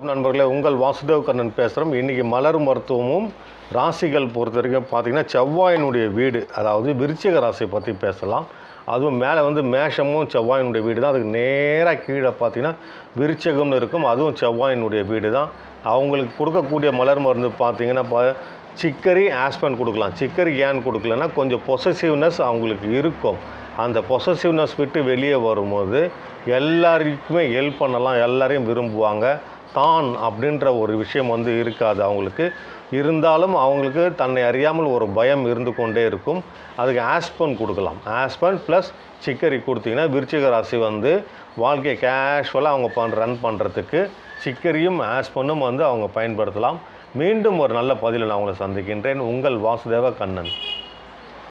நண்பர்களே, உங்கள் வாசுதேவ் கண்ணன் பேசுகிறோம். இன்றைக்கி மலர் மருத்துவமும் ராசிகள் பொறுத்த வரைக்கும் பார்த்திங்கன்னா செவ்வாயினுடைய வீடு, அதாவது விருச்சிக ராசியை பற்றி பேசலாம். அதுவும் மேலே மேஷமும் செவ்வாயினுடைய வீடு தான். அதுக்கு நேராக கீழே பார்த்திங்கன்னா விருச்சகம்னு இருக்கும். அதுவும் செவ்வாயினுடைய வீடு தான். அவங்களுக்கு கொடுக்கக்கூடிய மலர் மருந்து பார்த்திங்கன்னா சிக்கரி, ஆஸ்பன் கொடுக்கலாம். சிக்கரி ஏன் கொடுக்கலன்னா கொஞ்சம் பொசசிவ்னஸ் அவங்களுக்கு இருக்கும். அந்த பொசசிவ்னஸ் விட்டு வெளியே வரும்போது எல்லாருக்குமே ஹெல்ப் பண்ணலாம், எல்லாரையும் விரும்புவாங்க. தான் அப்படின்ற ஒரு விஷயம் இருக்காது அவங்களுக்கு. இருந்தாலும் அவங்களுக்கு தன்னை அறியாமல் ஒரு பயம் இருந்து கொண்டே இருக்கும். அதுக்கு ஆஸ்பன் கொடுக்கலாம். ஆஸ்பன் ப்ளஸ் சிக்கரி கொடுத்தீங்கன்னா விருச்சிக ராசி வாழ்க்கையை கேஷுவலாக அவங்க ரன் பண்ணுறதுக்கு சிக்கரியும் ஆஸ்பனும் அவங்க பயன்படுத்தலாம். மீண்டும் ஒரு நல்ல பதிலில் நான் உங்களை சந்திக்கின்றேன். உங்கள் வாசுதேவ கண்ணன்.